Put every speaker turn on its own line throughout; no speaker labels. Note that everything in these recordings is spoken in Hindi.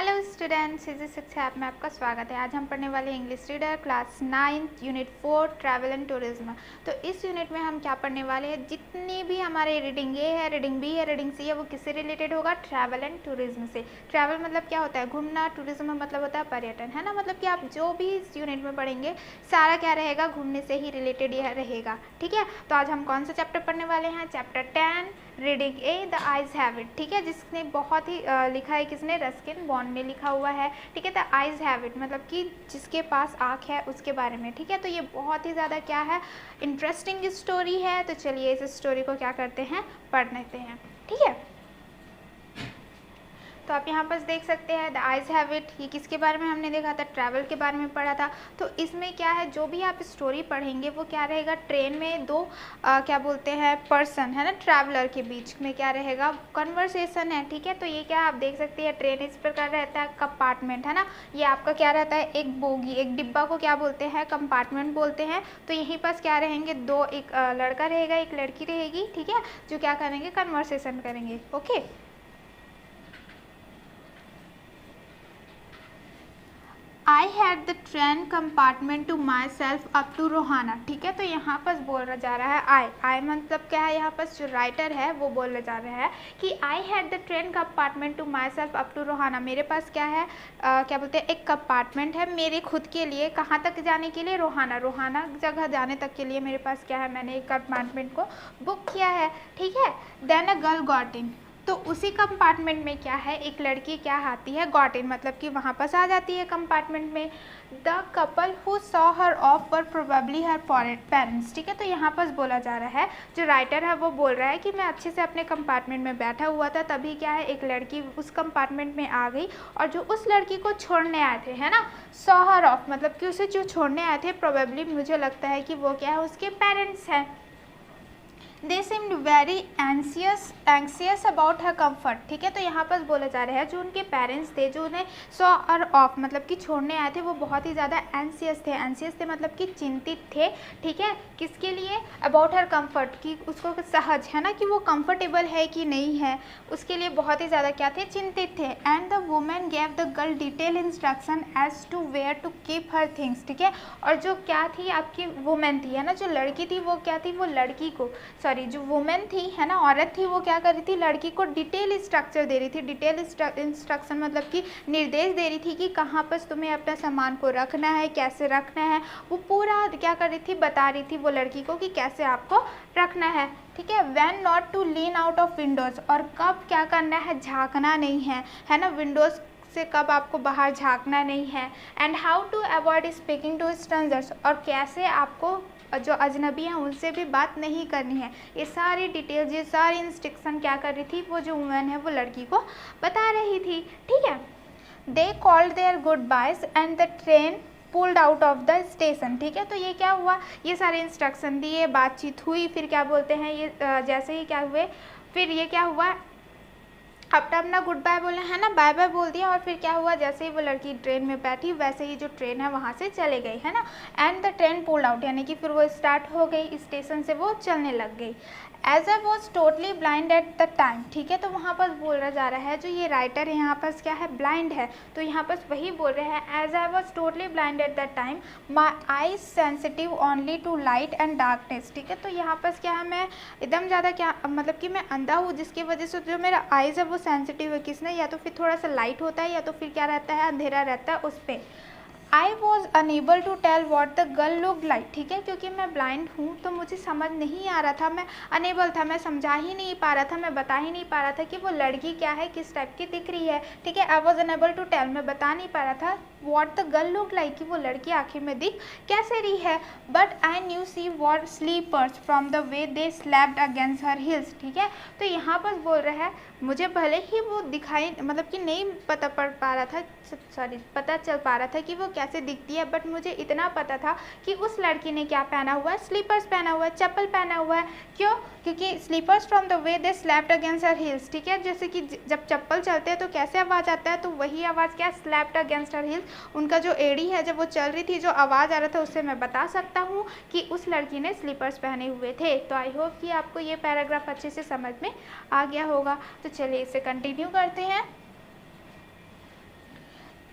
हेलो स्टूडेंट्स, इसी शिक्षा ऐप में आपका स्वागत है। आज हम पढ़ने वाले English reader class 9 unit 4 travel and tourism. तो इस यूनिट में हम क्या पढ़ने वाले हैं, जितनी भी हमारे रीडिंग ए है, रीडिंग बी है, रीडिंग सी है, वो किससे रिलेटेड होगा, ट्रैवल एंड टूरिज्म से। ट्रैवल मतलब क्या होता है, घूमना, टूरिज्म मतलब होता है पर्यटन, है ना। मतलब कि आप जो भी इस यूनिट में पढ़ेंगे सारा क्या रहेगा, घूमने से ही रिलेटेड यह रहेगा। ठीक है, तो आज हम कौन सा चैप्टर पढ़ने वाले हैं, chapter 10 reading A the eyes have it. ठीक है, जिसने बहुत ही लिखा है, किसने, रस्किन बॉन्ड में लिखा हुआ है। ठीक है, द आइज हैव इट मतलब कि जिसके पास आँख है उसके बारे में। ठीक है, तो ये बहुत ही ज़्यादा क्या है, इंटरेस्टिंग स्टोरी है। तो चलिए इस स्टोरी को क्या करते हैं, पढ़ लेते हैं। ठीक है, तो आप यहाँ पर देख सकते हैं द आइज हैव इट। ये किसके बारे में हमने देखा था, ट्रैवल के बारे में पढ़ा था। तो इसमें क्या है, जो भी आप स्टोरी पढ़ेंगे वो क्या रहेगा, ट्रेन में दो क्या बोलते हैं, पर्सन है ना, ट्रैवलर के बीच में क्या रहेगा, कन्वर्सेशन है। ठीक है, तो ये क्या आप देख सकते हैं, ट्रेन इस प्रकार रहता है, कंपार्टमेंट है ना, ये आपका क्या रहता है, एक बोगी, एक डिब्बा को क्या बोलते हैं, कंपार्टमेंट बोलते हैं। तो यहीं पास क्या रहेंगे, दो, एक लड़का रहेगा, एक लड़की रहेगी। ठीक है, जो क्या करेंगे, कन्वर्सेशन करेंगे। Okay, I had the train compartment to myself up to Rohana. ठीक है, तो यहाँ पर बोला जा रहा है आई मतलब क्या है, यहाँ पर जो राइटर है वो बोलने जा रहा है कि I had the train compartment to myself up to Rohana. मेरे पास क्या है, क्या बोलते हैं, एक कंपार्टमेंट है मेरे खुद के लिए, कहाँ तक जाने के लिए, रोहाना, रोहाना जगह जाने तक के लिए मेरे पास क्या है, मैंने एक कंपार्टमेंट को बुक किया है। ठीक है, then a girl got in. तो उसी कंपार्टमेंट में क्या है, एक लड़की क्या आती है, गॉट इन मतलब कि वहाँ पास आ जाती है कंपार्टमेंट में। The couple who saw her of were probably her parents. ठीक है, तो यहाँ पास बोला जा रहा है, जो राइटर है वो बोल रहा है कि मैं अच्छे से अपने कंपार्टमेंट में बैठा हुआ था, तभी क्या है, एक लड़की उस कंपार्टमेंट में आ गई और जो उस लड़की को छोड़ने आए थे, है ना, सॉ हर ऑफ मतलब कि उसे जो छोड़ने आए थे, प्रोबेबली मुझे लगता है कि वो क्या है, उसके पेरेंट्स हैं। दे seemed very anxious about her comfort. ठीक है, तो यहाँ पर बोला जा रहा है, जो उनके पेरेंट्स थे, जो उन्हें सॉ और ऑफ मतलब कि छोड़ने आए थे, वो बहुत ही ज़्यादा एंसियस थे मतलब कि चिंतित थे। ठीक है, किसके लिए, अबाउट हर कम्फर्ट, कि उसको सहज है ना, कि वो कंफर्टेबल है कि नहीं है, उसके लिए बहुत ही ज़्यादा क्या थे, चिंतित थे। And the women gave the girl detail instruction as to where to keep her things. ठीक है, और जो क्या थी, आपकी वुमेन थी, है ना, जो लड़की थी वो क्या थी, वो लड़की को, सॉरी जो वुमेन थी, है ना, औरत थी, वो क्या कर रही थी, लड़की को डिटेल स्ट्रक्चर दे रही थी। डिटेल इंस्ट्रक्शन मतलब कि निर्देश दे रही थी कि कहाँ पर तुम्हें अपने सामान को रखना है, कैसे रखना है, वो पूरा क्या कर रही थी, बता रही थी वो लड़की को कि कैसे आपको रखना है। ठीक है, when not to lean out of windows, और कब क्या करना है, झाँकना नहीं है ना, विंडोज़ से कब आपको बाहर झाँकना नहीं है। And how to avoid speaking to strangers, और कैसे आपको जो अजनबी हैं उनसे भी बात नहीं करनी है। ये सारी डिटेल्स, ये सारी इंस्ट्रक्शन क्या कर रही थी, वो जो वुमेन है वो लड़की को बता रही थी। ठीक है, they called their goodbyes and the train pulled out of the station. ठीक है, तो ये क्या हुआ, ये सारे इंस्ट्रक्शन दिए, बातचीत हुई, फिर क्या बोलते हैं, ये जैसे ही क्या हुए, फिर ये क्या हुआ, अपना गुड बाय बोले, है ना, बाय बाय बोल दिया, और फिर क्या हुआ, जैसे ही वो लड़की ट्रेन में बैठी, वैसे ही जो ट्रेन है वहाँ से चले गई, है ना। And the train pulled out यानी कि फिर वो स्टार्ट हो गई, स्टेशन से वो चलने लग गई। As I was totally blind at the time. ठीक है, तो वहाँ पर बोला जा रहा है, जो ये राइटर है यहाँ पर क्या है, ब्लाइंड है, तो यहाँ पर वही बोल रहे हैं, as I was totally blind at the time my eyes sensitive only to light and darkness. ठीक है, तो यहाँ पर क्या है, मैं एकदम ज़्यादा क्या मतलब कि मैं अंधा हूँ, जिसकी वजह से जो मेरा आइज़ है वो सेंसिटिव है, किसने, या तो फिर थोड़ा सा लाइट होता है, या तो फिर क्या रहता है, अंधेरा रहता है उस पर। I was unable to tell what the girl look like. ठीक है, क्योंकि मैं ब्लाइंड हूँ तो मुझे समझ नहीं आ रहा था, मैं अनेबल था, मैं समझा ही नहीं पा रहा था, मैं बता ही नहीं पा रहा था कि वो लड़की क्या है, किस टाइप की दिख रही है। ठीक है, I was unable to tell, मैं बता नहीं पा रहा था what the girl look like, कि वो लड़की आखिर में दिख कैसे रही है। But I knew she wore slippers from the way they slapped against her heels. ठीक है, तो यहाँ पर बोल रहा है, मुझे भले ही वो दिखाई मतलब कि नहीं पता चल पा रहा था कि वो कैसे दिखती है, बट मुझे इतना पता था कि उस लड़की ने क्या पहना हुआ है, स्लीपर्स पहना हुआ है, चप्पल पहना हुआ है। क्यों, क्योंकि slippers from the way they slapped against her heels. ठीक है, जैसे कि जब चप्पल चलते हैं तो कैसे आवाज़ आता है, तो वही आवाज़ क्या, स्लैप्ड अगेंस्ट हर हिल्स, उनका जो एड़ी है जब वो चल रही थी, जो आवाज़ आ रहा था, उससे मैं बता सकता हूँ कि उस लड़की ने स्लीपर्स पहने हुए थे। तो आई होप कि आपको ये पैराग्राफ अच्छे से समझ में आ गया होगा। तो चलिए इसे कंटिन्यू करते हैं।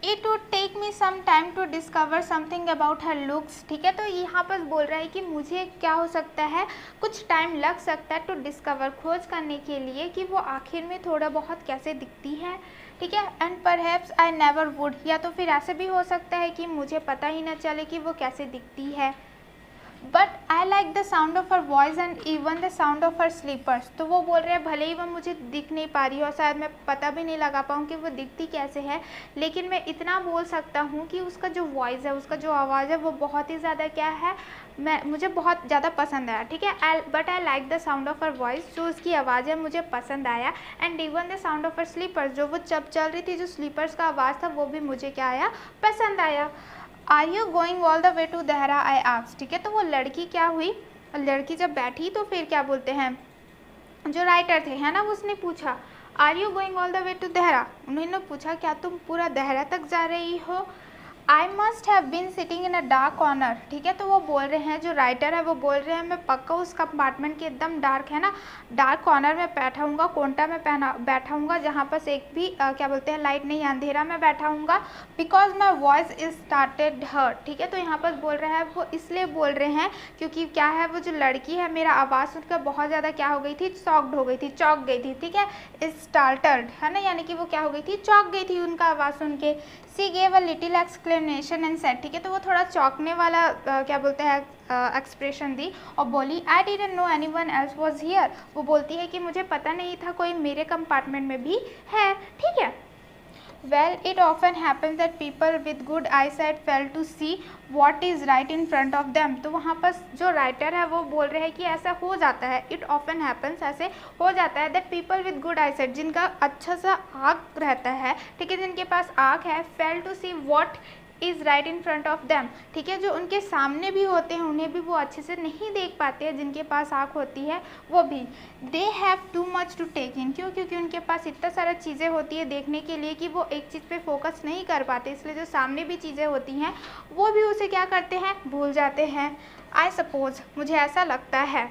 It would take me some time to discover something about her looks. ठीक है, तो यहाँ पर बोल रहा है कि मुझे क्या हो सकता है, कुछ टाइम लग सकता है टू डिस्कवर, खोज करने के लिए कि वो आखिर में थोड़ा बहुत कैसे दिखती है। ठीक है, and perhaps I never would, या तो फिर ऐसे भी हो सकता है कि मुझे पता ही ना चले कि वो कैसे दिखती है। But I like the sound of her voice and even the sound of her slippers. तो वो बोल रहे हैं भले ही वो मुझे दिख नहीं पा रही और शायद मैं पता भी नहीं लगा पाऊँ कि वो दिखती कैसे है, लेकिन मैं इतना बोल सकता हूँ कि उसका जो वॉइस है, उसका जो आवाज़ है वो बहुत ही ज़्यादा क्या है, मुझे बहुत ज़्यादा पसंद आया। ठीक है, but I like the sound of her voice, जो उसकी आवाज़ है मुझे पसंद आया, and even the sound of her slippers, जो वो जब चल रही थी जो स्लीपर्स का आवाज़ था वो भी मुझे क्या आया, पसंद आया। Are you going all the way to Dehra I asked. ठीक है, तो वो लड़की क्या हुई, लड़की जब बैठी तो फिर क्या बोलते हैं, जो राइटर थे है ना, उसने पूछा are you going all the way to Dehra, उन्होंने पूछा क्या तुम पूरा देहरा तक जा रही हो। I must have been sitting in a dark corner. ठीक है, तो वो बोल रहे हैं, जो राइटर है वो बोल रहे हैं मैं पक्का उस कंपार्टमेंट के एकदम डार्क है ना, डार्क कॉर्नर में बैठा हूँगा, कोंटा में बैठा हूँगा, जहाँ पर एक भी क्या बोलते हैं लाइट नहीं, अंधेरा में बैठा हूँगा, because my voice is started hurt. ठीक है, तो यहाँ पर बोल रहे हैं, वो इसलिए बोल रहे हैं क्योंकि क्या है, वो जो लड़की है मेरा आवाज़ सुनकर बहुत ज़्यादा क्या हो गई थी, शॉक्ड हो गई थी, चौंक गई थी। ठीक है, स्टार्टर्ड है ना, यानी कि वो क्या हो गई थी, चौंक गई थी उनका आवाज़ सुन के। सी gave a little exclamation and said. ठीक है, तो वो थोड़ा चौंकने वाला क्या बोलते हैं एक्सप्रेशन दी और बोली I didn't know anyone else was here. वो बोलती है कि मुझे पता नहीं था कोई मेरे कंपार्टमेंट में भी है। ठीक है, well it often happens that people with good eyesight fail to see what is right in front of them। तो वहाँ पर जो राइटर है वो बोल रहे हैं कि ऐसा हो जाता है, it often happens, ऐसे हो जाता है that people with good eyesight, जिनका अच्छा सा आँख रहता है, ठीक है, जिनके पास आँख है, fail to see what is right in front of them. ठीक है, जो उनके सामने भी होते हैं उन्हें भी वो अच्छे से नहीं देख पाते हैं, जिनके पास आँख होती है वो भी। They have too much to take in, क्यों, क्योंकि उनके पास इतना सारा चीज़ें होती है देखने के लिए कि वो एक चीज़ पे फोकस नहीं कर पाते, इसलिए जो सामने भी चीज़ें होती हैं वो भी उसे क्या करते हैं, भूल जाते हैं। आई सपोज, मुझे ऐसा लगता है,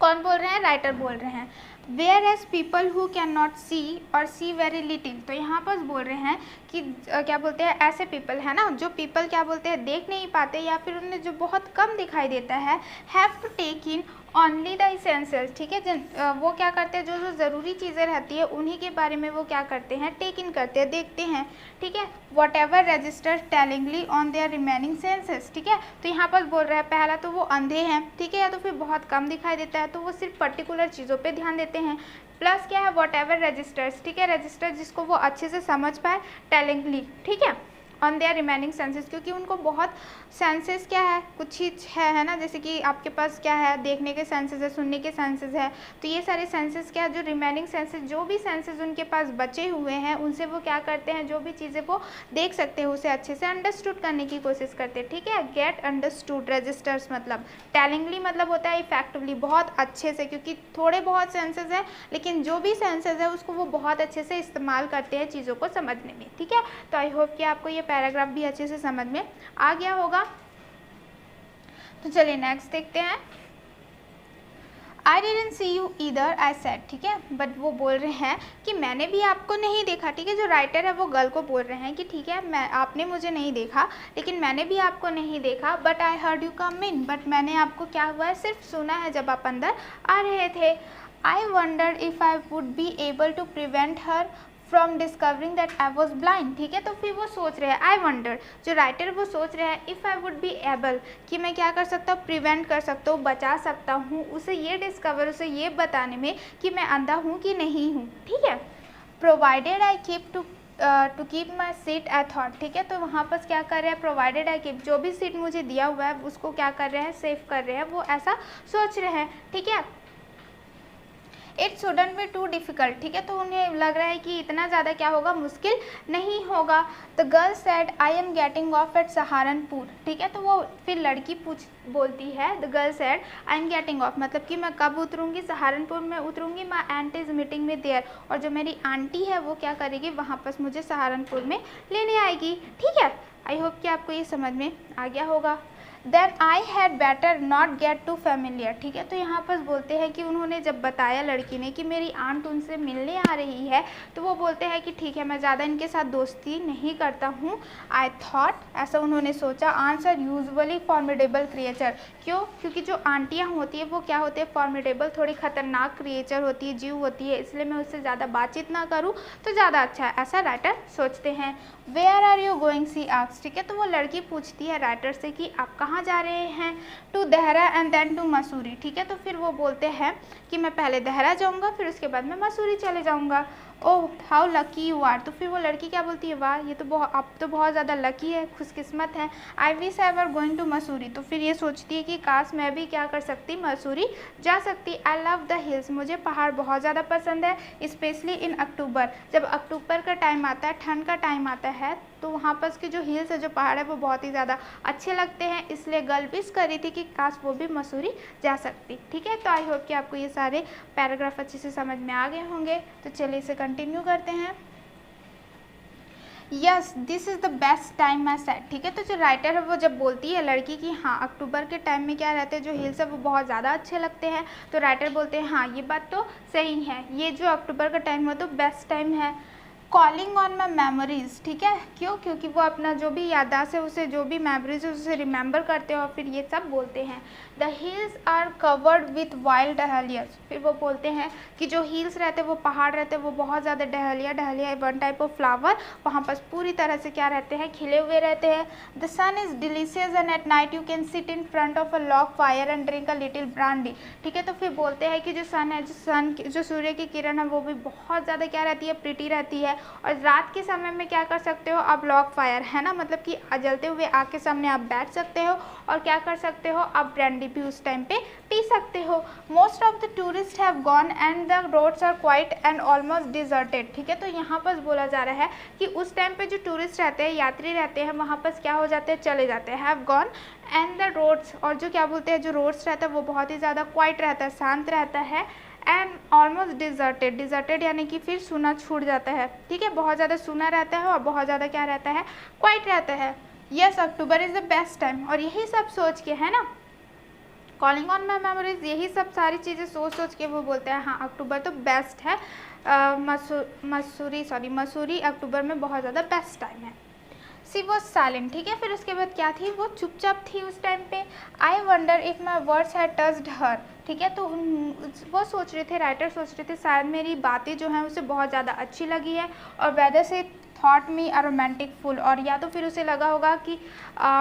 कौन बोल रहे हैं, राइटर बोल रहे हैं। Whereas people who can not see or see very little. तो यहाँ पर बोल रहे हैं कि क्या बोलते हैं, ऐसे पीपल है ना, जो पीपल क्या बोलते हैं देख नहीं पाते या फिर उन्हें जो बहुत कम दिखाई देता है, have to take in only the essential. ठीक है, वो क्या करते हैं, जो जो ज़रूरी चीज़ें रहती है उन्हीं के बारे में वो क्या करते हैं, टेक इन करते हैं, देखते हैं। ठीक है, whatever register tellingly on their remaining senses. ठीक है, तो यहाँ पर बोल रहा है पहला तो वो अंधे हैं, ठीक है, या तो फिर बहुत कम दिखाई देता है, तो वो सिर्फ पर्टिकुलर चीज़ों पर ध्यान देते हैं। प्लस क्या है, वॉट एवर रजिस्टर्स। ठीक है, रजिस्टर जिसको वो अच्छे से समझ पाए, टेलिंगली। ठीक है, ऑन देयर रिमेनिंग सेंसेस, क्योंकि उनको बहुत सेंसेस क्या है, कुछ ही है ना, जैसे कि आपके पास क्या है, देखने के सेंसेस है, सुनने के सेंसेस है, तो ये सारे सेंसेस क्या है, जो रिमेनिंग सेंसेस, जो भी सेंसेस उनके पास बचे हुए हैं उनसे वो क्या करते हैं, जो भी चीज़ें वो देख सकते हैं उसे अच्छे से अंडरस्टूड करने की कोशिश करते हैं। ठीक है, गेट अंडरस्टूड, रजिस्टर्स मतलब, टेलिंगली मतलब होता है इफेक्टिवली, बहुत अच्छे से, क्योंकि थोड़े बहुत सेंसेस हैं लेकिन जो भी सेंसेस है उसको वो बहुत अच्छे से इस्तेमाल करते हैं चीज़ों को समझने में। ठीक है, तो आई होप कि आपको ये पैराग्राफ भी अच्छे से समझ में आ गया होगा। तो चलिए नेक्स्ट देखते हैं। I didn't see you either, I said। ठीक है, बट वो बोल रहे हैं कि मैंने भी आपको नहीं देखा। ठीक है, जो राइटर है वो गर्ल को बोल रहे हैं कि ठीक है, मैं, आपने मुझे नहीं देखा लेकिन मैंने भी आपको नहीं देखा। But I heard you come in, but मैंने आपको क्या हुआ है, सिर्फ सुना है जब आप अंदर आ रहे थे। I wondered if I would be able to prevent her from discovering that I was blind. ठीक है, तो फिर वो सोच रहे हैं, आई वंडर, जो राइटर वो सोच रहे हैं, if I would be able, कि मैं क्या कर सकता हूँ, प्रिवेंट कर सकता हूँ, बचा सकता हूँ, उसे ये डिस्कवर, उसे ये बताने में कि मैं अंधा हूँ कि नहीं हूँ। ठीक है, provided I keep to keep my seat I thought. ठीक है, तो वहाँ पर क्या कर रहे हैं, प्रोवाइडेड आई कीप, जो भी सीट मुझे दिया हुआ है उसको क्या कर रहे हैं, सेव कर रहे हैं, वो ऐसा सोच रहे हैं। ठीक है, it shouldn't be too difficult. ठीक है, तो उन्हें लग रहा है कि इतना ज़्यादा क्या होगा, मुश्किल नहीं होगा। The girl said I am getting off at Saharanpur. ठीक है, तो वो फिर लड़की बोलती है, the girl said I am getting off, मतलब कि मैं कब उतरूँगी, सहारनपुर में उतरूँगी, माई आंटी इज़ मीटिंग में देयर, और जो मेरी आंटी है वो क्या करेगी, वहाँ पर मुझे सहारनपुर में लेने आएगी। ठीक है, आई होप कि आपको ये समझ में आ गया होगा। Then I had better not get too familiar. ठीक है, तो यहाँ पर बोलते हैं कि उन्होंने जब बताया लड़की ने कि मेरी आंट उनसे मिलने आ रही है, तो वो बोलते हैं कि ठीक है, मैं ज़्यादा इनके साथ दोस्ती नहीं करता हूँ। आई थॉट, ऐसा उन्होंने सोचा। Answer usually formidable creature. क्यों? क्योंकि जो आंटियाँ होती है वो क्या होती है, फॉर्मिडेबल, थोड़ी खतरनाक क्रिएचर होती है, जीव होती है, इसलिए मैं उससे ज़्यादा बातचीत ना करूँ तो ज़्यादा अच्छा है, ऐसा राइटर सोचते हैं। Where are you going, she asks. ठीक है, तो वो लड़की पूछती है राइटर से कि आप कहाँ जा रहे हैं। To Dehra and then to Mussoorie. ठीक है, तो फिर वो बोलते हैं कि मैं पहले देहरा जाऊँगा, फिर उसके बाद मैं मसूरी चले जाऊँगा। Oh how lucky you are. तो फिर वो लड़की क्या बोलती है, वाह ये तो आप तो बहुत ज़्यादा लकी है, खुशकिस्मत है। I wish I were going to Mussoorie. तो फिर ये सोचती है कि काश मैं भी क्या कर सकती, मसूरी जा सकती। I love the hills. मुझे पहाड़ बहुत ज़्यादा पसंद है, स्पेशली इन अक्टूबर। जब अक्टूबर का टाइम आता है, ठंड का टाइम आता है, तो वहाँ पर के जो हिल्स है, जो पहाड़ है, वो बहुत ही ज़्यादा अच्छे लगते हैं, इसलिए गर्ल विश कर रही थी कि काश वो भी मसूरी जा सकती। ठीक है, तो आई होप कि आपको ये सारे पैराग्राफ अच्छे से समझ में आ गए होंगे। तो चलिए इसे कंटिन्यू करते हैं। Yes this is the best time I said. ठीक है, तो जो राइटर है वो जब बोलती है लड़की की हाँ अक्टूबर के टाइम में क्या रहते हैं, जो हिल्स है वो बहुत ज़्यादा अच्छे लगते हैं, तो राइटर बोलते हैं हाँ ये बात तो सही है, ये जो अक्टूबर का टाइम हो तो बेस्ट टाइम है। Calling on my memories. ठीक है, क्यों? क्योंकि वो अपना जो भी याददाश्त है, उसे जो भी मेमोरीज है उसे रिमेंबर करते हैं और फिर ये सब बोलते हैं। The hills are covered with wild dahlias. फिर वो बोलते हैं कि जो हिल्स रहते हैं, वो पहाड़ रहते हैं, वो बहुत ज़्यादा dahlia one type of flower, वहाँ पर पूरी तरह से क्या रहते हैं, खिले हुए रहते हैं। The sun is delicious and at night you can sit in front of a log fire and drink a little brandy. ठीक है, तो फिर बोलते हैं कि जो सन है, जो सूर्य की किरण है, वो भी बहुत ज़्यादा क्या रहती है, प्रिटी रहती है। और रात के समय में क्या कर सकते हो आप, लॉग फायर है ना, मतलब कि जलते हुए आग के सामने आप बैठ सकते हो और क्या कर सकते हो, आप ब्रांडी भी उस टाइम पे पी सकते हो। Most of the tourist have gone and the roads are quiet and almost deserted. ठीक है, तो यहाँ पर बोला जा रहा है कि उस टाइम पे जो टूरिस्ट रहते हैं, यात्री रहते हैं, वहाँ पर क्या हो जाते हैं, चले जाते हैं, have gone and the roads, और जो क्या बोलते हैं, जो रोड्स रहता है वो बहुत ही ज़्यादा क्वाइट रहता है, शांत रहता है। एंड ऑलमोस्ट डिजर्टेड, डिजर्टेड यानी कि फिर सूना छूट जाता है। ठीक है, बहुत ज़्यादा सूना रहता है और बहुत ज़्यादा क्या रहता है, क्वाइट रहता है। Yes October is the best time. और यही सब सोच के है ना, कॉलिंग ऑन माई मेमोरीज, यही सब सारी चीज़ें सोच के वो बोलते हैं हाँ अक्टूबर तो बेस्ट है। मसूरी अक्टूबर में बहुत ज़्यादा बेस्ट टाइम है। She was silent. ठीक है, फिर उसके बाद क्या थी, वो चुपचाप थी उस टाइम पे। I wonder if my words had touched हर। ठीक है, तो वो सोच रहे थे, राइटर सोच रहे थे शायद मेरी बातें जो हैं उसे बहुत ज़्यादा अच्छी लगी है, और वैदर से थॉट मी अ रोमांटिक फूल, और या तो फिर उसे लगा होगा कि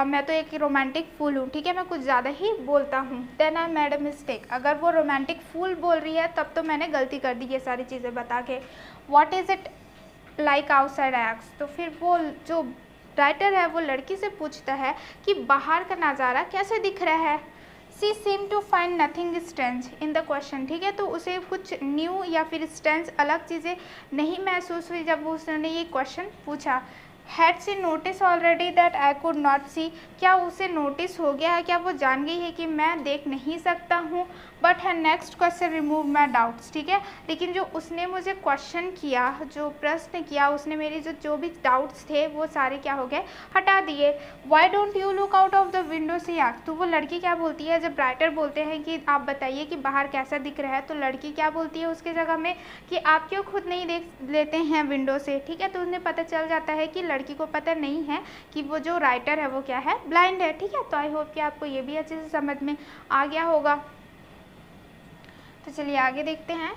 मैं तो एक रोमांटिक फूल हूँ। ठीक है, मैं कुछ ज़्यादा ही बोलता हूँ। Then I made a mistake. अगर वो रोमांटिक फूल बोल रही है तब तो मैंने गलती कर दी ये सारी चीज़ें बता के। What is it like outside x. तो फिर वो जो राइटर है वो लड़की से पूछता है कि बाहर का नज़ारा कैसे दिख रहा है। She seem to find nothing strange in the question. ठीक है, तो उसे कुछ न्यू या फिर स्ट्रेंज अलग चीज़ें नहीं महसूस हुई जब उसने ये क्वेश्चन पूछा। Had she notice already that I could not see. क्या उसे नोटिस हो गया है, क्या वो जान गई है कि मैं देख नहीं सकता हूँ। बट है next question remove my doubts. ठीक है, लेकिन जो उसने मुझे क्वेश्चन किया, जो प्रश्न किया, उसने मेरी जो भी डाउट्स थे वो सारे क्या हो गए, हटा दिए। Why don't you look out of the window she आग। तो वो लड़की क्या बोलती है, जब राइटर बोलते हैं कि आप बताइए कि बाहर कैसा दिख रहा है, तो लड़की क्या बोलती है उसके जगह में कि आप क्यों खुद नहीं देख लेते हैं विंडो से। ठीक है, तो उन्हें पता चल जाता है कि लड़की को पता नहीं है कि वो जो राइटर है वो क्या है, ब्लाइंड है। ठीक है, तो आई होप कि आपको ये भी अच्छे से समझ में आ गया होगा। तो चलिए आगे देखते हैं।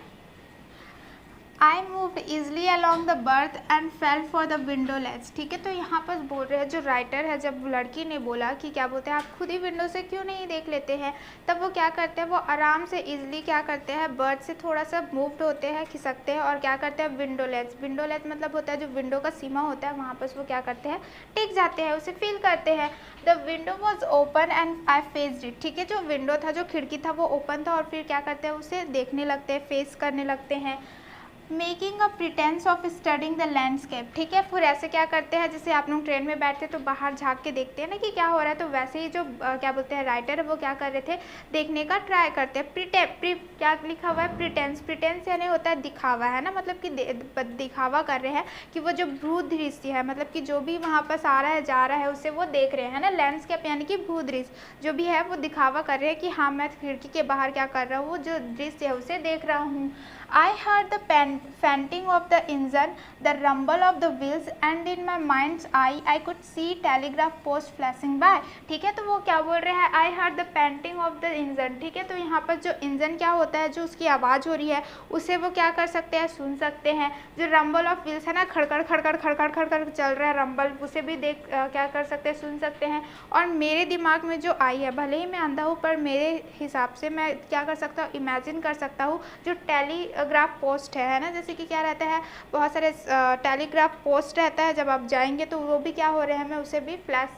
I move easily along the berth and fell for the window ledge. ठीक है, तो यहाँ पर बोल रहे हैं जो राइटर है, जब लड़की ने बोला कि क्या बोलते हैं आप खुद ही विंडो से क्यों नहीं देख लेते हैं, तब वो क्या करते हैं, वो आराम से ईजिली क्या करते हैं, बर्थ से थोड़ा सा मूव्ड होते हैं, खिसकते हैं, और क्या करते हैं, विंडो लेज। विंडो लेज मतलब होता है जो विंडो का सीमा होता है, वहाँ पर वो क्या करते हैं, टिक जाते हैं, उसे फील करते हैं। The window was open and I faced it. ठीक है, जो विंडो था, जो खिड़की था, वो ओपन था, और फिर क्या करते हैं, उसे देखने लगते हैं, फेस करने लगते हैं। Making a pretence of studying the landscape, ठीक है। फिर ऐसे क्या करते हैं, जैसे आप लोग ट्रेन में बैठते तो बाहर झांक के देखते हैं ना कि क्या हो रहा है, तो वैसे ही जो क्या बोलते हैं राइटर है वो क्या कर रहे थे, देखने का ट्राई करते हैं। क्या लिखा हुआ है, प्रिटेंस। प्रिटेंस यानी होता है दिखावा, है ना, मतलब कि दिखावा कर रहे हैं कि वो जो भू दृश्य है, मतलब कि जो भी वहाँ पर आ रहा है जा रहा है उसे वो देख रहे हैं ना। लैंडस्केप यानी कि भू दृश्य जो भी है वो दिखावा कर रहे हैं कि हाँ मैं खिड़की के बाहर क्या कर रहा हूँ, वो जो दृश्य है उसे देख रहा हूँ। I heard the panting of the engine, the rumble of the wheels, and in my mind's eye I could see telegraph post flashing by। ठीक है, तो वो क्या बोल रहे हैं, I heard the panting of the engine। ठीक है, तो यहाँ पर जो इंजन क्या होता है, जो उसकी आवाज़ हो रही है उसे वो क्या कर सकते हैं, सुन सकते हैं। जो रंबल ऑफ व्हील्स है ना, खड़खड़ खड़खड़ खड़खड़ खड़खड़ चल रहा है रंबल, उसे भी क्या कर सकते हैं, सुन सकते हैं। और मेरे दिमाग में जो आई है, भले ही मैं अंधा हूँ पर मेरे हिसाब से मैं क्या कर सकता हूँ, इमेजिन कर सकता हूँ जो टेलीग्राफ पोस्ट है ना, जैसे कि क्या रहता है, बहुत सारे टेलीग्राफ पोस्ट रहता है, जब आप जाएंगे तो वो भी क्या हो रहे हैं, मैं उसे भी फ्लैश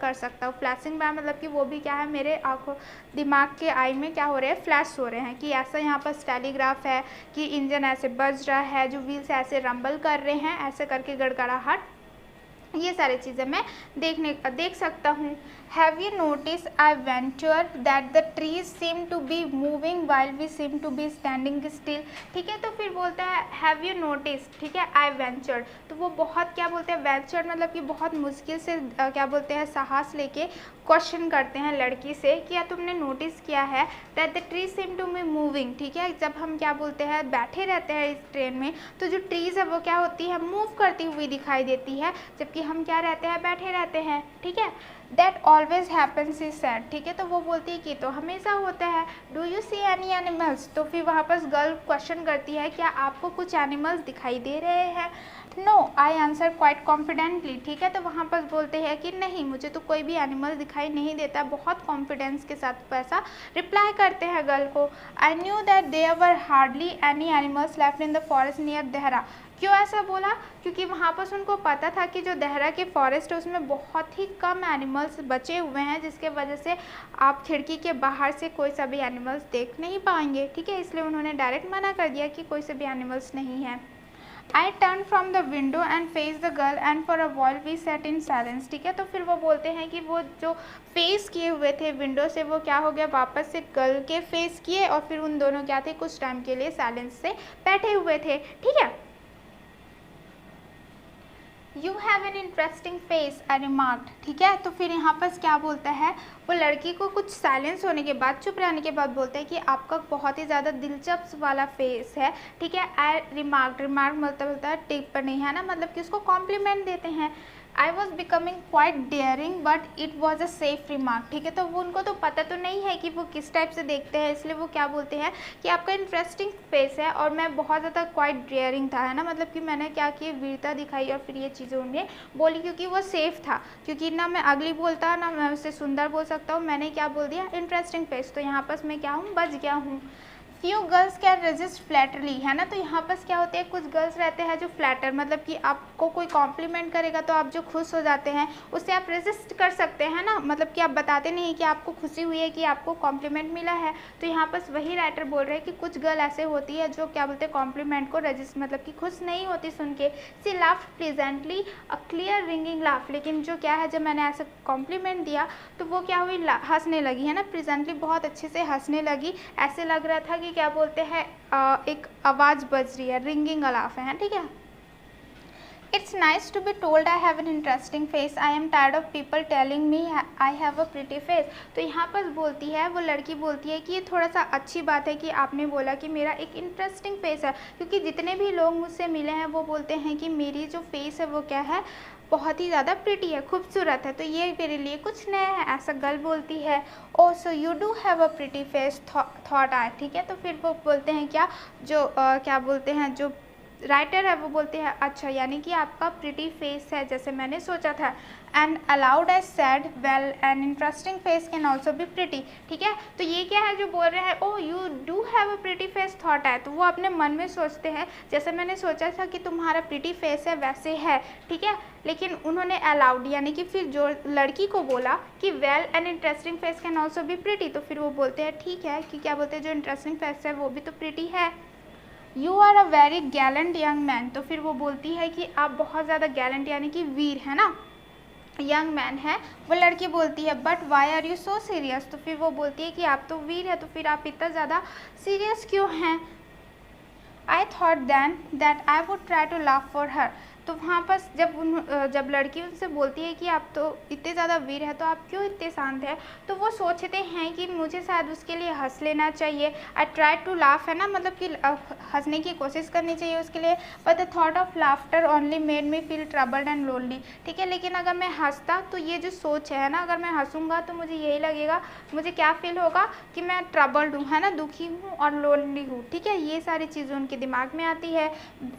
कर सकता हूँ। फ्लैशिंग बाय मतलब कि वो भी क्या है, मेरे आँखों दिमाग के आई में क्या हो रहे हैं, फ्लैश हो रहे हैं कि ऐसा यहाँ पर टेलीग्राफ है कि इंजन ऐसे बज रहा है, जो व्हील्स ऐसे रंबल कर रहे हैं, ऐसे करके गड़गड़ाहट, ये सारी चीज़ें मैं देख सकता हूँ। Have you notice I venture that the trees seem to be moving while we seem to be standing still. ठीक है, तो फिर बोलता है हैव यू नोटिस, ठीक है, आई वेंचर, तो वो बहुत क्या बोलते हैं, वेंचर मतलब कि बहुत मुश्किल से क्या बोलते हैं, साहस लेके क्वेश्चन करते हैं लड़की से, क्या तुमने नोटिस किया है that the trees seem to be moving. ठीक है, जब हम क्या बोलते हैं बैठे रहते हैं इस ट्रेन में, तो जो ट्रीज है वो क्या होती है, मूव करती हुई दिखाई देती है, जबकि हम क्या रहते हैं, बैठे रहते हैं। ठीक है, that always happens is sad. ठीक है, तो वो बोलती है कि तो हमेशा होता है। Do you see any animals, तो फिर वहाँ पर गर्ल क्वेश्चन करती है क्या आपको कुछ एनिमल्स दिखाई दे रहे हैं। No I answer quite confidently. ठीक है, तो वहाँ पर बोलते हैं कि नहीं मुझे तो कोई भी एनिमल दिखाई नहीं देता, बहुत कॉन्फिडेंस के साथ ऐसा रिप्लाई करते हैं गर्ल को। I knew that there were hardly any animals left in the forest near Dehra. क्यों ऐसा बोला, क्योंकि वहाँ पर उनको पता था कि जो देहरा के फॉरेस्ट है उसमें बहुत ही कम एनिमल्स बचे हुए हैं, जिसके वजह से आप खिड़की के बाहर से कोई सा भी एनिमल्स देख नहीं पाएंगे। ठीक है, इसलिए उन्होंने डायरेक्ट मना कर दिया कि कोई से भी एनिमल्स नहीं है। I turned from the window and faced the girl and for a while we sat in silence। ठीक है, तो फिर वो बोलते हैं कि वो जो फेस किए हुए थे विंडो से, वो क्या हो गया, वापस से गर्ल के फेस किए और फिर उन दोनों क्या थे, कुछ टाइम के लिए साइलेंस से बैठे हुए थे। ठीक है, you have an interesting face I remarked. ठीक है, तो फिर यहाँ पर क्या बोलता है, वो लड़की को कुछ साइलेंस होने के बाद, चुप रहने के बाद बोलता है कि आपका बहुत ही ज़्यादा दिलचस्प वाला फेस है। ठीक है, आई रिमार्क मतलब होता है टिप्पणी, है ना, मतलब कि उसको कॉम्प्लीमेंट देते हैं। I was becoming quite daring but it was a safe remark. ठीक है, तो वो उनको तो पता तो नहीं है कि वो किस टाइप से देखते हैं, इसलिए वो क्या बोलते हैं कि आपका इंटरेस्टिंग फेस है और मैं बहुत ज़्यादा क्वाइट डेयरिंग था, है ना, मतलब कि मैंने क्या किया, वीरता दिखाई और फिर ये चीज़ें उन्हें बोली, क्योंकि वो सेफ था, क्योंकि ना मैं अगली बोलता ना मैं उससे सुंदर बोल सकता हूँ, मैंने क्या बोल दिया, इंटरेस्टिंग फेस, तो यहाँ पर मैं क्या हूँ, बच गया हूँ। फ्यू गर्ल्स कैन रेजिस्ट फ्लैटरली, है ना, तो यहाँ पर क्या होते हैं, कुछ गर्ल्स रहते हैं जो फ्लैटर मतलब कि आपको कोई कॉम्प्लीमेंट करेगा तो आप जो खुश हो जाते हैं उससे आप रेजिस्ट कर सकते हैं ना, मतलब कि आप बताते नहीं कि आपको खुशी हुई है कि आपको कॉम्प्लीमेंट मिला है। तो यहाँ पर वही राइटर बोल रहे हैं कि कुछ गर्ल ऐसे होती है जो क्या बोलते हैं कॉम्प्लीमेंट को रेजिस्ट मतलब कि खुश नहीं होती सुन के। She laughed pleasantly a clear ringing laugh, लेकिन जो क्या है जब मैंने ऐसा कॉम्प्लीमेंट दिया तो वो क्या हुई, हंसने लगी, है ना, प्रेजेंटली बहुत अच्छे से हंसने लगी, ऐसे लग रहा था कि क्या बोलते हैं एक आवाज़ बज रही है, रिंगिंग अलाफ है। ठीक है, it's nice to be told I have an interesting face, I am tired of people telling me I have a pretty face. तो यहाँ पर बोलती है वो लड़की बोलती है कि ये थोड़ा सा अच्छी बात है कि आपने बोला कि मेरा एक इंटरेस्टिंग फेस है, क्योंकि जितने भी लोग मुझसे मिले हैं वो बोलते हैं कि मेरी जो फेस है वो क्या है, बहुत ही ज़्यादा प्रिटी है, खूबसूरत है, तो ये मेरे लिए कुछ नया है, ऐसा गर्ल बोलती है। Oh so you do have a pretty face thought I. ठीक है, तो फिर वो बोलते हैं क्या, जो क्या बोलते हैं जो राइटर है वो बोलते हैं अच्छा यानी कि आपका प्रिटी फेस है जैसे मैंने सोचा था। And aloud as said well an interesting face can also be pretty. ठीक है, तो ये क्या है जो बोल रहे हैं, oh you do have a pretty face thought है, तो वो अपने मन में सोचते हैं जैसे मैंने सोचा था कि तुम्हारा प्रिटी फेस है वैसे है। ठीक है, लेकिन उन्होंने अलाउड यानी कि फिर जो लड़की को बोला कि well an interesting face can also be pretty, तो फिर वो बोलते हैं ठीक है कि क्या बोलते हैं जो इंटरेस्टिंग फेस है वो भी तो प्रिटी है। You are a very gallant young man, तो फिर वो बोलती है कि आप बहुत ज़्यादा गैलेंट यानी कि वीर है ना, यंग मैन है। वो लड़की बोलती है but why are you so serious, तो फिर वो बोलती है कि आप तो वीर है तो फिर आप इतना ज़्यादा सीरियस क्यों हैं। I thought then that I would try to laugh for her, तो वहाँ पर जब लड़की उनसे बोलती है कि आप तो इतने ज़्यादा वीर है तो आप क्यों इतने शांत हैं, तो वो सोचते हैं कि मुझे शायद उसके लिए हंस लेना चाहिए। आई ट्राई टू लाफ है ना, मतलब कि हंसने की कोशिश करनी चाहिए उसके लिए, but the thought of laughter only made me feel troubled and lonely, ठीक है। लेकिन अगर मैं हंसता तो ये जो सोच है ना, अगर मैं हंसूंगा तो मुझे यही लगेगा, मुझे क्या फील होगा कि मैं ट्रबल्ड हूँ, है ना, दुखी हूँ और लोनली हूँ, ठीक है। ये सारी चीज़ें उनके दिमाग में आती है।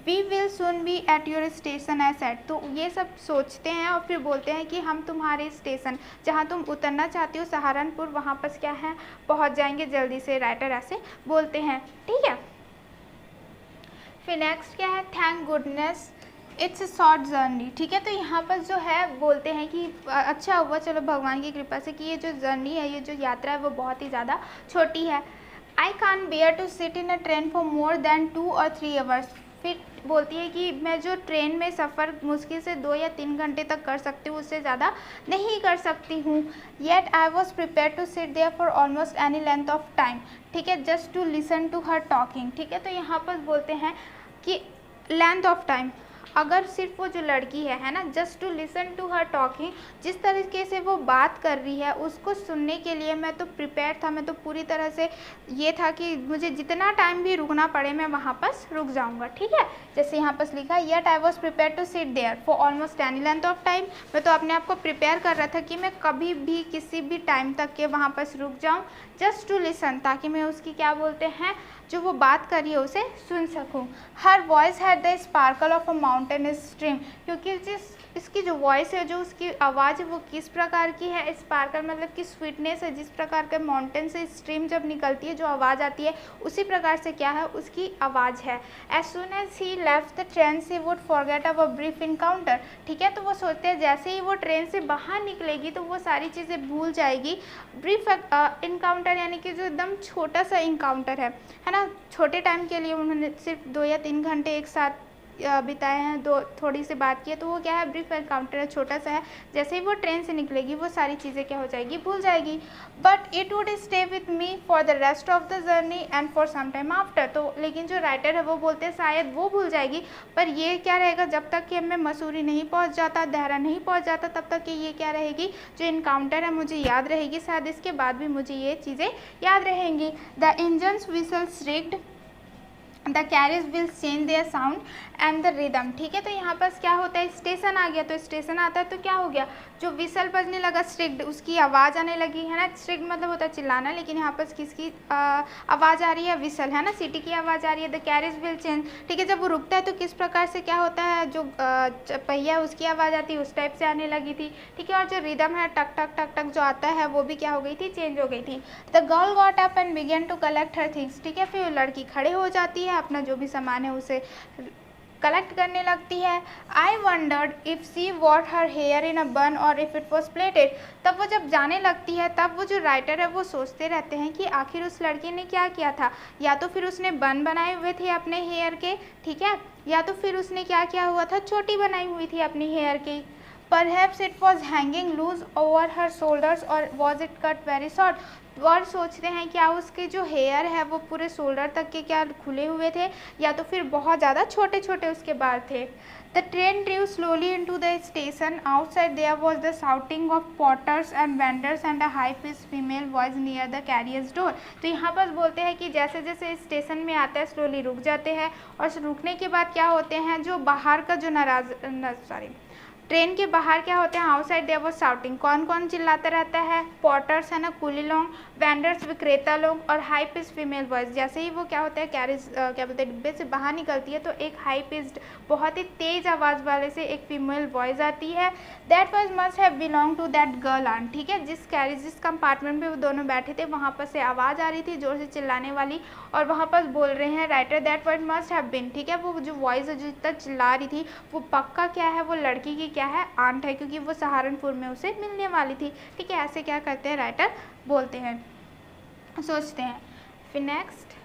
We will soon be at your station I said, तो ये सब सोचते हैं और फिर बोलते हैं कि हम तुम्हारे स्टेशन जहाँ तुम उतरना चाहती हो सहारनपुर, वहाँ पर क्या है पहुँच जाएंगे जल्दी से, राइटर ऐसे बोलते हैं, ठीक है। फिर नेक्स्ट क्या है, thank goodness it's a short journey, ठीक है। तो यहाँ पर जो है बोलते हैं कि अच्छा हुआ चलो भगवान की कृपा से कि ये जो जर्नी है, ये जो यात्रा है वो बहुत ही ज़्यादा छोटी है। I can bear to sit in a train for more than 2 or 3 hours, फिर बोलती है कि मैं जो ट्रेन में सफ़र मुश्किल से 2 या 3 घंटे तक कर सकती हूँ, उससे ज़्यादा नहीं कर सकती हूँ। Yet I was prepare to sit there for almost any length of time, ठीक है, just to listen to her talking, ठीक है। तो यहाँ पर बोलते हैं कि लेंथ ऑफ टाइम, अगर सिर्फ वो जो लड़की है ना, just to listen to her talking, जिस तरीके से वो बात कर रही है उसको सुनने के लिए मैं तो प्रिपेयर था, मैं तो पूरी तरह से ये था कि मुझे जितना टाइम भी रुकना पड़े मैं वहाँ पर रुक जाऊँगा, ठीक है। जैसे यहाँ पर लिखा है yet I was prepare to sit there for almost any length of time, मैं तो अपने आप को प्रिपेयर कर रहा था कि मैं कभी भी किसी भी टाइम तक के वहाँ पर रुक जाऊँ, जस्ट टू लिसन, ताकि मैं उसकी क्या बोलते हैं जो वो बात कर रही है उसे सुन सकूं। Her voice had the sparkle of a mountain stream, क्योंकि इसकी जो वॉइस है, जो उसकी आवाज़ है वो किस प्रकार की है, स्पार्कल मतलब कि स्वीटनेस है, जिस प्रकार के माउंटेन से स्ट्रीम जब निकलती है जो आवाज़ आती है उसी प्रकार से क्या है उसकी आवाज़ है। As soon as he left the train she would forget our brief encounter, ठीक है। तो वो सोचते हैं जैसे ही वो ट्रेन से बाहर निकलेगी तो वो सारी चीज़ें भूल जाएगी। ब्रीफ इनकाउंटर यानी कि जो एकदम छोटा सा इनकाउंटर है ना, छोटे टाइम के लिए उन्होंने सिर्फ 2 या 3 घंटे एक साथ बिताए हैं, थोड़ी सी बात की है, तो वो क्या है ब्रीफ एनकाउंटर है, छोटा सा है। जैसे ही वो ट्रेन से निकलेगी वो सारी चीज़ें क्या हो जाएगी, भूल जाएगी। But it would stay with me for the rest of the journey and for some time after, तो लेकिन जो राइटर है वो बोलते हैं शायद वो भूल जाएगी, पर ये क्या रहेगा जब तक कि मैं मसूरी नहीं पहुंच जाता, देहरा नहीं पहुंच जाता, तब तक कि ये क्या रहेगी जो इनकाउंटर है मुझे याद रहेगी, शायद इसके बाद भी मुझे ये चीज़ें याद रहेंगी। The engines whistles rigged the carriage will change their sound and the rhythm, ठीक है। तो यहाँ पर क्या होता है, स्टेशन आ गया, तो स्टेशन आता है तो क्या हो गया, जो विसल बजने लगा स्ट्रिक्ड, उसकी आवाज़ आने लगी है ना। स्ट्रिक्ड मतलब होता है चिल्लाना, लेकिन यहाँ पर किसकी आवाज़ आ रही है, विसल, है ना, सिटी की आवाज़ आ रही है। द कैरेज विल चेंज, ठीक है, जब वो रुकता है तो किस प्रकार से क्या होता है, जो पहिया उसकी आवाज़ आती है उस टाइप से आने लगी थी, ठीक है। और जो रिदम है टक टक टक टक जो आता है वो भी क्या हो गई थी, चेंज हो गई थी। The girl got up and began to collect her things, ठीक है, फिर लड़की खड़े हो जाती है, अपना जो भी सामान है उसे कलेक्ट करने लगती है। I wondered if she what her hair in a bun or if it was plated, तब वो जब जाने लगती है तब वो जो राइटर है वो सोचते रहते हैं कि आखिर उस लड़की ने क्या किया था, या तो फिर उसने बन बनाए हुए थे अपने हेयर के, ठीक है, या तो फिर उसने क्या किया हुआ था, चोटी बनाई हुई थी अपनी हेयर की। Perhaps it was hanging loose over her shoulders or was it cut very short, और सोचते हैं क्या उसके जो हेयर है वो पूरे शोल्डर तक के क्या खुले हुए थे, या तो फिर बहुत ज़्यादा छोटे छोटे उसके बाल थे। The train drew slowly into the station. Outside there was the shouting of porters and vendors and a high-pitched female voice near the carriage door. तो यहाँ पर बोलते हैं कि जैसे जैसे स्टेशन में आता है स्लोली रुक जाते हैं, और रुकने के बाद क्या होते हैं, जो बाहर का जो ट्रेन के बाहर क्या होते हैं, आउटसाइड देयर वाज शाउटिंग, कौन कौन चिल्लाता रहता है, पॉटर्स है ना, कूली लोग, वेंडर्स विक्रेता लोग, और हाई पिच फीमेल वॉइस। जैसे ही वो क्या होता है कैरेज क्या बोलते हैं डिब्बे से बाहर निकलती है तो एक हाई पिच्ड बहुत ही तेज आवाज़ वाले से एक फीमेल वॉइस आती है। That voice must have belong to that girl aunt, ठीक है, जिस कंपार्टमेंट में वो दोनों बैठे थे वहाँ पर से आवाज़ आ रही थी जोर से चिल्लाने वाली, और वहाँ पर बोल रहे हैं writer that voice must have been, ठीक है, वो जो वॉइस जो इतना चिल्ला रही थी वो पक्का क्या है, वो लड़की की क्या है, आंट है, क्योंकि वो सहारनपुर में उसे मिलने वाली थी, ठीक है। ऐसे क्या करते हैं राइटर बोलते हैं, सोचते हैं। फिर next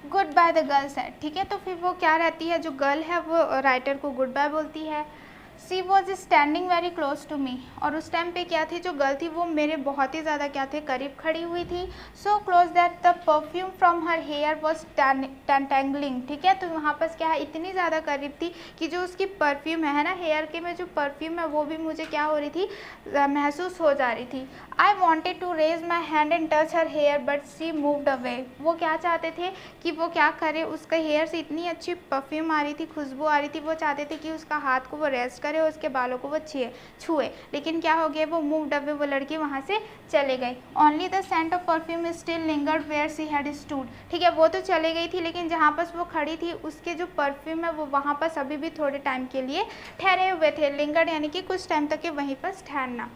good by the girl said, ठीक है। तो फिर वो क्या रहती है, जो गर्ल है वो राइटर को गुड बाय बोलती है। She was standing very close to me, और उस टाइम पे क्या थी, जो गर्ल थी वो मेरे बहुत ही ज़्यादा क्या थे, करीब खड़ी हुई थी। So close that the perfume from her hair was tantalising, ठीक है। तो वहाँ पर क्या है, इतनी ज़्यादा करीब थी कि जो उसकी परफ्यूम है ना, हेयर के में जो परफ्यूम है वो भी मुझे क्या हो रही थी, महसूस हो जा रही थी। I wanted to raise my hand and touch her hair but she moved away. वो क्या चाहते थे कि वो क्या करे, उसका हेयर से इतनी अच्छी परफ्यूम आ रही थी, खुशबू आ रही थी, वो चाहते थे कि उसका हाथ को वो रेस्ट करे और उसके बालों को वो छुए, लेकिन क्या हो गया, वो मूव्ड अवे, वो लड़की वहाँ से चले गई। Only the scent of perfume still lingered where she had stood, ठीक है। वो तो चले गई थी, लेकिन जहाँ पर वो खड़ी थी उसके जो परफ्यूम है वो वहाँ पर अभी भी थोड़े टाइम के लिए ठहरे हुए थे। लिंगर्ड यानी कि कुछ टाइम तक के वहीं पर ठहरना।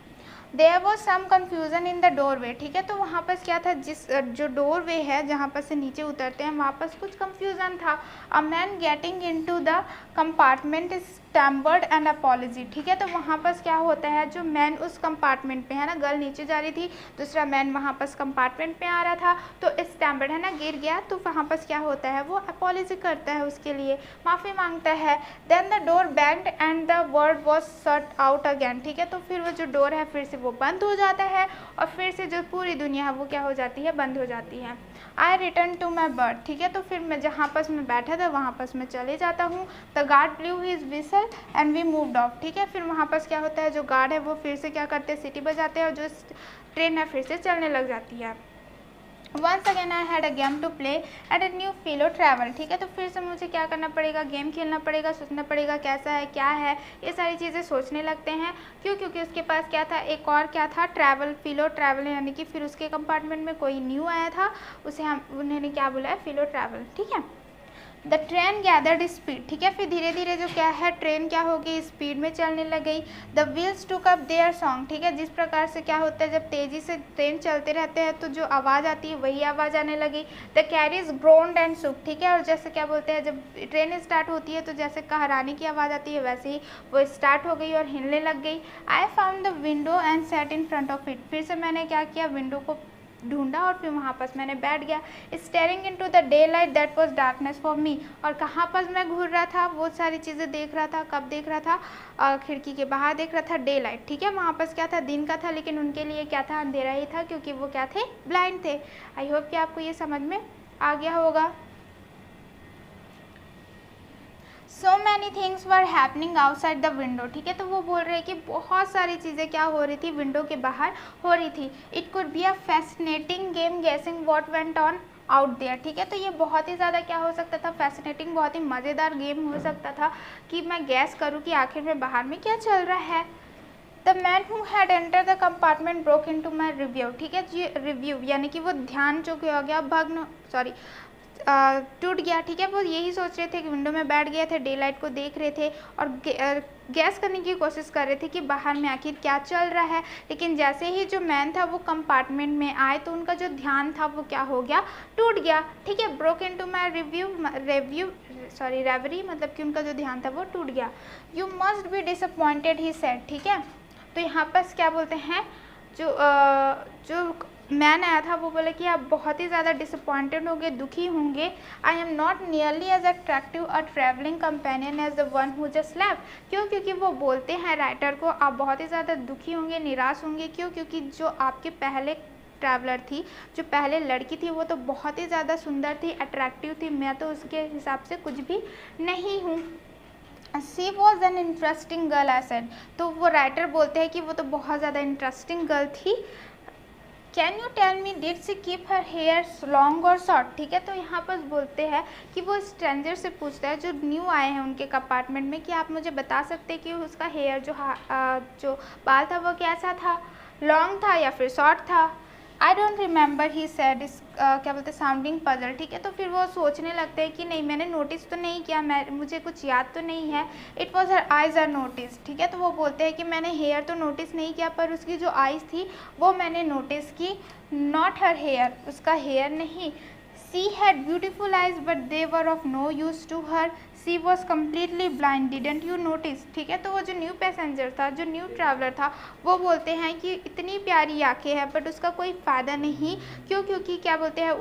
There was some confusion in the doorway, ठीक है। तो वहाँ पर क्या था, जिस जो डोरवे है जहाँ पर से नीचे उतरते हैं वहाँ पर कुछ कन्फ्यूज़न था। A man getting in to the compartment stammered and apology, ठीक है। तो वहाँ पर क्या होता है, जो मैन उस कंपार्टमेंट पे है ना, गर्ल नीचे जा रही थी, दूसरा मैन वहाँ पर कंपार्टमेंट पे आ रहा था, तो स्टैम्बर्ड है ना गिर गया, तो वहाँ पर क्या होता है, वो अपॉलॉजी करता है, उसके लिए माफ़ी मांगता है। Then the door banged and the word was shut out again, ठीक है। तो फिर वो जो डोर है फिर से वो बंद हो जाता है, और फिर से जो पूरी दुनिया है वो क्या हो जाती है, बंद हो जाती है। आई रिटर्न टू माई बर्थ, ठीक है। तो फिर मैं जहाँ पर मैं बैठा था वहाँ पर मैं चले जाता हूँ। The guard blew his whistle and we moved off, ठीक है। फिर वहाँ पर क्या होता है, जो गार्ड है वो फिर से क्या करते हैं, सीटी बजाते हैं, और जो ट्रेन है फिर से चलने लग जाती है। Once again I had a game to play at a new fellow travel, ठीक है। तो फिर से मुझे क्या करना पड़ेगा, गेम खेलना पड़ेगा, सोचना पड़ेगा कैसा है, क्या है, ये सारी चीज़ें सोचने लगते हैं। क्यों, क्योंकि उसके पास क्या था, एक और क्या था, ट्रैवल, फीलो ट्रैवल, यानी कि फिर उसके कंपार्टमेंट में कोई न्यू आया था, उसे हम उन्होंने क्या बुलाया, फीलो ट्रैवल, ठीक है। द ट्रेन गैदर्ड स्पीड, ठीक है। फिर धीरे धीरे जो क्या है, ट्रेन क्या हो गई, स्पीड में चलने लग गई। The wheels took up there song, ठीक है। जिस प्रकार से क्या होता है, जब तेज़ी से ट्रेन चलते रहते हैं तो जो आवाज़ आती है वही आवाज़ आने लगी। द कैरीज ग्रोन्ड एंड सुक, ठीक है। और जैसे क्या बोलते हैं, जब ट्रेन स्टार्ट होती है तो जैसे कहराने की आवाज़ आती है वैसे ही वो स्टार्ट हो गई और हिलने लग गई। I found the window and set in front of it, फिर से मैंने क्या किया, विंडो को ढूंढा और फिर वहाँ पर मैंने बैठ गया। Steering into the day light that was darkness for me, और कहाँ पर मैं घूर रहा था, वो सारी चीज़ें देख रहा था, कब देख रहा था, खिड़की के बाहर देख रहा था, डे लाइट, ठीक है। वहाँ पर क्या था, दिन का था, लेकिन उनके लिए क्या था, अंधेरा ही था, क्योंकि वो क्या थे, ब्लाइंड थे। आई होप कि आपको ये समझ में आ गया होगा। So many things were happening outside the window, ठीक है। तो वो बोल रहे हैं कि बहुत सारी चीज़ें क्या हो रही थी, विंडो के बाहर हो रही थी। It could be a fascinating game guessing what went on out there, ठीक है। तो ये बहुत ही ज़्यादा क्या हो सकता था, फैसिनेटिंग, बहुत ही मज़ेदार गेम हो सकता था कि मैं गैस करूँ कि आखिर में बाहर में क्या चल रहा है। The man who had enter the compartment broke into my review, ठीक है। जी, रिव्यू यानी कि वो ध्यान जो क्या हो गया, भग्न, सॉरी, टूट गया, ठीक है। वो यही सोच रहे थे कि विंडो में बैठ गए थे, डे लाइट को देख रहे थे और गैस करने की कोशिश कर रहे थे कि बाहर में आखिर क्या चल रहा है। लेकिन जैसे ही जो मैन था वो कंपार्टमेंट में आए तो उनका जो ध्यान था वो क्या हो गया, टूट गया, ठीक है। ब्रोक इन टू माई रेवरी, मतलब कि उनका जो ध्यान था वो टूट गया। You must be disappointed he said, ठीक है। तो यहाँ पर क्या बोलते हैं, जो मैन आया था वो बोले कि आप बहुत ही ज़्यादा डिसअपॉइंटेड होंगे, दुखी होंगे। I am not nearly as attractive a travelling companion as the one who just left. क्यों, क्योंकि वो बोलते हैं राइटर को, आप बहुत ही ज़्यादा दुखी होंगे, निराश होंगे। क्यों, क्योंकि जो आपके पहले ट्रैवलर थी, जो पहले लड़की थी, वो तो बहुत ही ज़्यादा सुंदर थी, अट्रैक्टिव थी, मैं तो उसके हिसाब से कुछ भी नहीं हूँ। She was an interesting girl I said, तो वो राइटर बोलते हैं कि वो तो बहुत ज़्यादा इंटरेस्टिंग गर्ल थी। Can you tell me did she keep her hair long और शॉर्ट, ठीक है। तो यहाँ पर बोलते हैं कि वो स्ट्रेंजर से पूछता है जो न्यू आए हैं उनके कंपार्टमेंट में, कि आप मुझे बता सकते हैं कि उसका हेयर जो बाल था वो कैसा था, लॉन्ग था या फिर शॉर्ट था। I don't remember he said, इस क्या बोलते हैं, साउंडिंग पजल, ठीक है। तो फिर वो सोचने लगते हैं कि नहीं, मैंने नोटिस तो नहीं किया, मुझे कुछ याद तो नहीं है। It was her eyes are notice, ठीक है। तो वो बोलते हैं कि मैंने हेयर तो नोटिस नहीं किया, पर उसकी जो आइज़ थी वो मैंने नोटिस की। नॉट हर हेयर, उसका हेयर नहीं। She had beautiful eyes but they were of no use to her. She was completely blind, didn't you notice, ठीक है। तो वो जो न्यू पैसेंजर था, जो न्यू ट्रैवलर था, वो बोलते हैं कि इतनी प्यारी आंखें हैं बट उसका कोई फ़ायदा नहीं। क्यों, क्योंकि क्या बोलते हैं,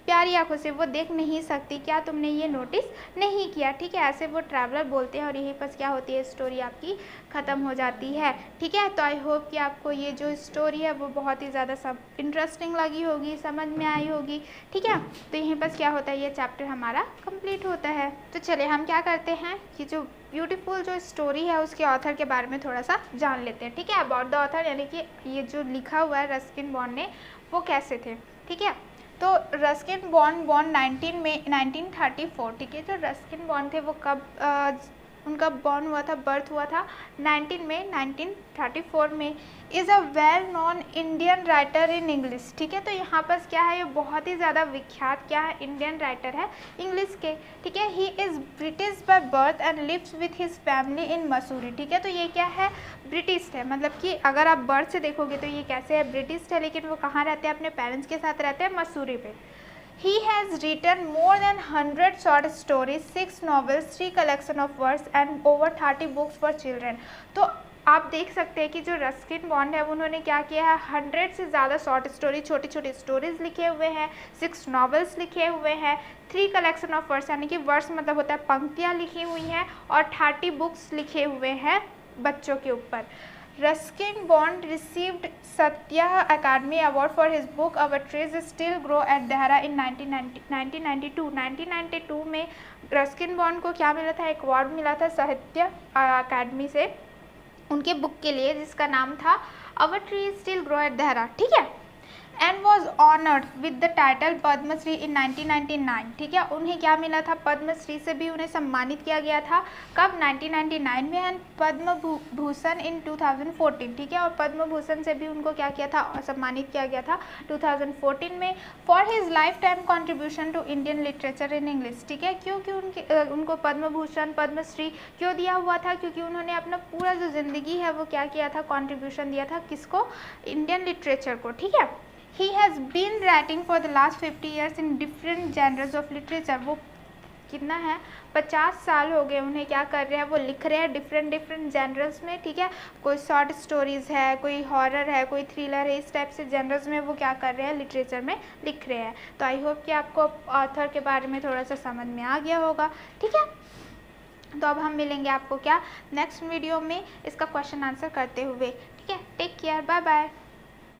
प्यारी आंखों से वो देख नहीं सकती, क्या तुमने ये नोटिस नहीं किया। ठीक है, ऐसे वो ट्रैवलर बोलते हैं और यहीं पर क्या होती है, स्टोरी आपकी ख़त्म हो जाती है। ठीक है, तो आई होप कि आपको ये जो स्टोरी है वो बहुत ही ज़्यादा सब इंटरेस्टिंग लगी होगी, समझ में आई होगी। ठीक है, तो यहीं पर क्या होता है, ये चैप्टर हमारा कंप्लीट होता है। तो चलिए हम क्या करते हैं कि जो ब्यूटीफुल जो स्टोरी है उसके ऑथर के बारे में थोड़ा सा जान लेते हैं। ठीक है, अबाउट द ऑथर, यानी कि ये जो लिखा हुआ है रस्किन बॉन्ड ने, वो कैसे थे। ठीक है, तो रस्किन बॉन्ड 1934। ठीक है, जो रस्किन बॉन्ड थे वो कब उनका बॉर्न हुआ था, बर्थ हुआ था 19 मई 1934 में। Is a well known Indian writer in English. ठीक है, तो यहाँ पर क्या है, ये बहुत ही ज़्यादा विख्यात क्या है, इंडियन राइटर है इंग्लिश के। ठीक है, he is British by birth and lives with his family in Mussoorie. ठीक है, तो ये क्या है, ब्रिटिश है, मतलब कि अगर आप बर्थ से देखोगे तो ये कैसे है, ब्रिटिश है, लेकिन वो कहाँ रहते हैं, अपने पेरेंट्स के साथ रहते हैं मसूरी पे। He has written more than 100 short stories, 6 novels, 3 collection of verse and over 30 books for children। तो आप देख सकते हैं कि जो रस्किन बॉन्ड है उन्होंने क्या किया है, 100 से ज़्यादा शॉर्ट स्टोरी, छोटी छोटी स्टोरीज लिखे हुए हैं, 6 नॉवेल्स लिखे हुए हैं, 3 कलेक्शन ऑफ वर्स, यानी कि वर्स मतलब होता है पंक्तियाँ लिखी हुई हैं, और 30 बुक्स लिखे हुए हैं बच्चों के ऊपर। Ruskin Bond received Sahitya Akademi award for his book our trees still grow at Dehra in 1992 में रस्किन बॉन्ड को क्या मिला था, एक अवार्ड मिला था साहित्य अकादमी से उनके बुक के लिए, जिसका नाम था our tree still grow at Dehra. ठीक है, and was honoured with the title Padmashri in 1999। ठीक है, उन्हें क्या मिला था, पद्मश्री से भी उन्हें सम्मानित किया गया था, कब, 1999 में, एंड पद्म भूषण इन 2014। ठीक है, और पद्म भूषण से भी उनको क्या किया था, सम्मानित किया गया था 2014 में, for his life time contribution to Indian literature in English. ठीक है, क्योंकि उनको पद्म भूषण पद्मश्री क्यों दिया हुआ था, क्योंकि उन्होंने अपना पूरा जो ज़िंदगी है वो क्या किया था, कॉन्ट्रीब्यूशन दिया था, किसको, इंडियन लिटरेचर को। ठीक है, He has been writing for the last 50 years in different genres of literature। वो कितना है, 50 साल हो गए उन्हें क्या कर रहे हैं, वो लिख रहे हैं डिफरेंट जेनरल्स में। ठीक है, कोई शॉर्ट स्टोरीज़ है, कोई हॉरर है, कोई थ्रिलर है, इस टाइप से जेनरल्स में वो क्या कर रहे हैं, लिटरेचर में लिख रहे हैं। तो आई होप कि आपको ऑथर के बारे में थोड़ा सा समझ में आ गया होगा। ठीक है, तो अब हम मिलेंगे आपको क्या नेक्स्ट वीडियो में इसका क्वेश्चन आंसर करते हुए। ठीक है, टेक केयर, बाय बाय।